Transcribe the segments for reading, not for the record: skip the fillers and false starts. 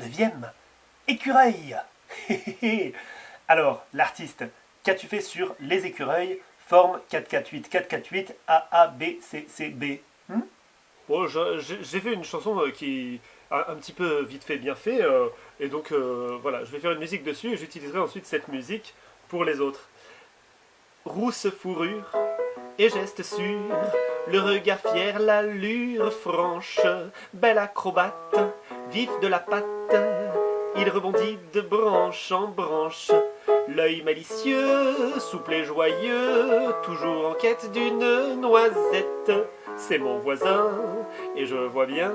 59e. Écureuil. Alors, l'artiste, qu'as-tu fait sur les écureuils? Forme 448, 448, A, A, B, C, C, B. Bon, j'ai fait une chanson qui un petit peu vite fait, bien fait, et donc voilà, je vais faire une musique dessus et j'utiliserai ensuite cette musique pour les autres. Rousse fourrure et geste sûr, le regard fier, l'allure franche, bel acrobate, vif de la patte, il rebondit de branche en branche, l'œil malicieux, souple et joyeux, toujours en quête d'une noisette. C'est mon voisin, et je vois bien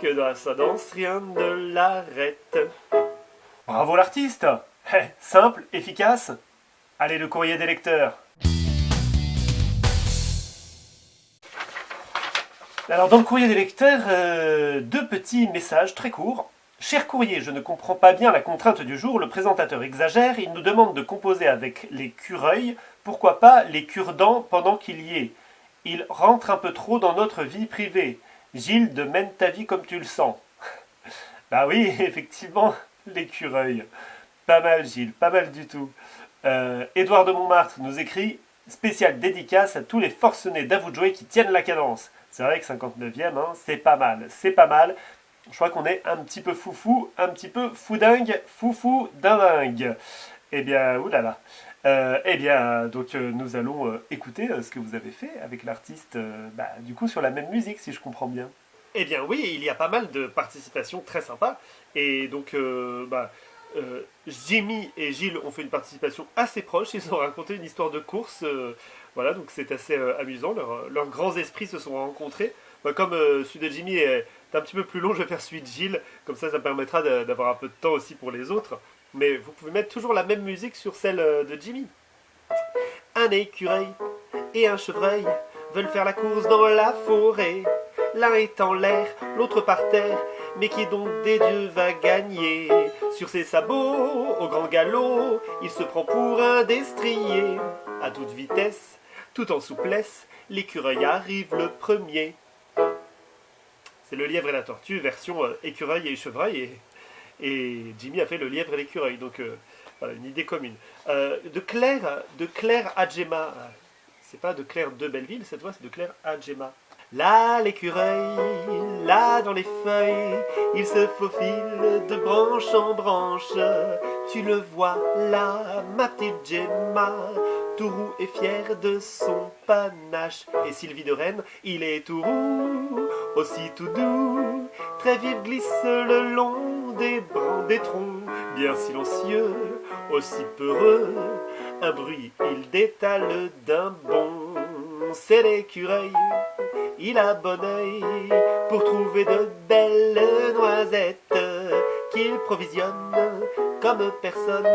que dans sa danse rien ne l'arrête. Bravo l'artiste. Simple, efficace. Allez, le courrier des lecteurs. Alors, dans le courrier des lecteurs, deux petits messages très courts. Cher courrier, je ne comprends pas bien la contrainte du jour, le présentateur exagère, il nous demande de composer avec les cureuils, pourquoi pas les cure-dents pendant qu'il y est. Il rentre un peu trop dans notre vie privée. Gilles de mène ta vie comme tu le sens. Bah oui, effectivement, l'écureuil. Pas mal Gilles, pas mal du tout. Édouard de Montmartre nous écrit « Spécial dédicace à tous les forcenés d'À vous de jouer qui tiennent la cadence ». C'est vrai que 59e, hein, c'est pas mal, c'est pas mal. Je crois qu'on est un petit peu foufou, un petit peu foudingue, foufou dindingue. Eh bien, oulala. Donc nous allons écouter ce que vous avez fait avec l'artiste, du coup sur la même musique, si je comprends bien. Eh bien oui, il y a pas mal de participations très sympas, et donc Jimmy et Gilles ont fait une participation assez proche, ils ont raconté une histoire de course, voilà, donc c'est assez amusant, leurs grands esprits se sont rencontrés. Comme celui de Jimmy est un petit peu plus long, je vais faire celui de Gilles, comme ça me permettra d'avoir un peu de temps aussi pour les autres. Mais vous pouvez mettre toujours la même musique sur celle de Jimmy. Un écureuil et un chevreuil veulent faire la course dans la forêt. L'un est en l'air, l'autre par terre, mais qui donc des dieux va gagner? Sur ses sabots, au grand galop, il se prend pour un destrier. À toute vitesse, tout en souplesse, l'écureuil arrive le premier. C'est le lièvre et la tortue, version écureuil et chevreuil, et Jimmy a fait le lièvre et l'écureuil, donc voilà, une idée commune. De Claire à Gemma, c'est pas de Claire de Belleville, cette fois c'est de Claire à Gemma. Là l'écureuil, là dans les feuilles, il se faufile de branche en branche. Tu le vois là, ma petite Gemma, tout roux et fier de son panache. Et Sylvie de Rennes, il est tout roux, aussi tout doux, très vif glisse le long des brans des troncs, bien silencieux, aussi peureux, un bruit il détale d'un bond. C'est l'écureuil, il a bon œil pour trouver de belles noisettes qu'il provisionne comme personne.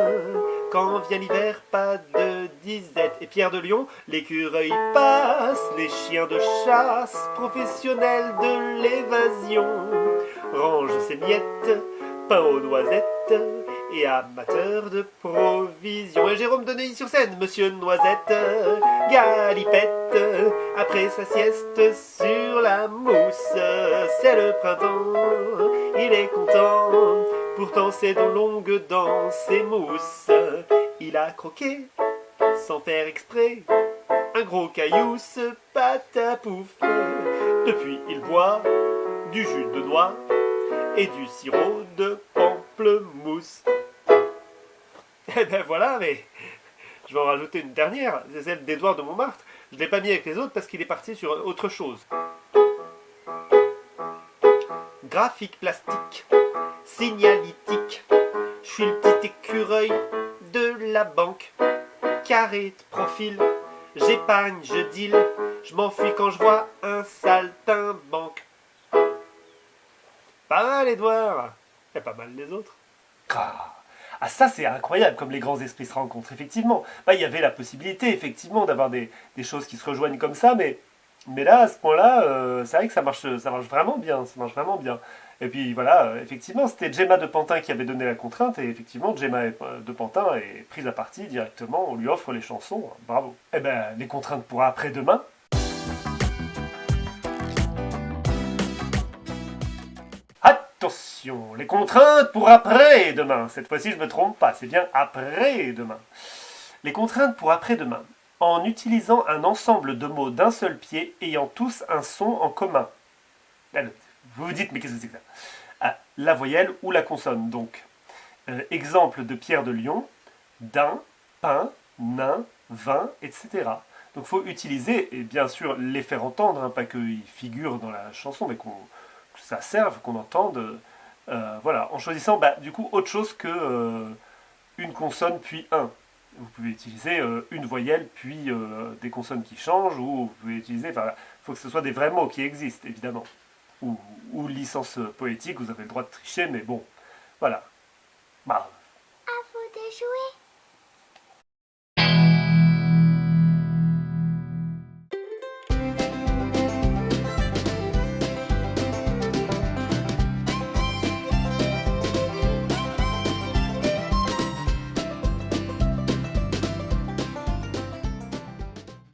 Quand vient l'hiver, pas de disette. Et Pierre de Lion, l'écureuil passe, les chiens de chasse, professionnels de l'évasion, range ses miettes, pain aux noisettes et amateur de provisions. Et Jérôme de Neuilly-sur-Seine, monsieur Noisette, galipette, après sa sieste sur la mousse. C'est le printemps, il est content, pourtant ses dents longues dans ses mousses. Il a croqué, sans faire exprès, un gros caillou, ce patapouf. Depuis il boit du jus de noix et du sirop de pamplemousse. Eh ben voilà, mais je vais en rajouter une dernière, c'est celle d'Édouard de Montmartre. Je ne l'ai pas mis avec les autres parce qu'il est parti sur autre chose. Graphique plastique, signalétique, je suis le petit écureuil de la banque. Carré de profil, j'épargne, je deal, je m'enfuis quand je vois un saltimbanque. Pas mal, Édouard. Et pas mal les autres. Ah, ça c'est incroyable comme les grands esprits se rencontrent, effectivement. Il y avait la possibilité, effectivement, d'avoir des choses qui se rejoignent comme ça, mais là, à ce point-là, c'est vrai que ça marche vraiment bien, ça marche vraiment bien. Et puis voilà, effectivement, c'était Gemma de Pantin qui avait donné la contrainte, et effectivement, Gemma de Pantin est prise à partie directement, on lui offre les chansons, bravo. Eh ben, les contraintes pour après-demain. Attention, les contraintes pour après-demain. Cette fois-ci, je ne me trompe pas, c'est bien après-demain. Les contraintes pour après-demain. En utilisant un ensemble de mots d'un seul pied ayant tous un son en commun. Vous vous dites, mais qu'est-ce que c'est que ça? La voyelle ou la consonne, donc. Exemple de Pierre de Lion, d'un, pain, nain, vin, etc. Donc il faut utiliser, et bien sûr les faire entendre, hein, pas qu'ils figurent dans la chanson, mais que ça serve, qu'on entende. Voilà, en choisissant du coup autre chose que une consonne puis un. Vous pouvez utiliser une voyelle puis des consonnes qui changent, ou vous pouvez utiliser, il faut que ce soit des vrais mots qui existent, évidemment. Ou licence poétique, vous avez le droit de tricher, mais bon, voilà. Bah,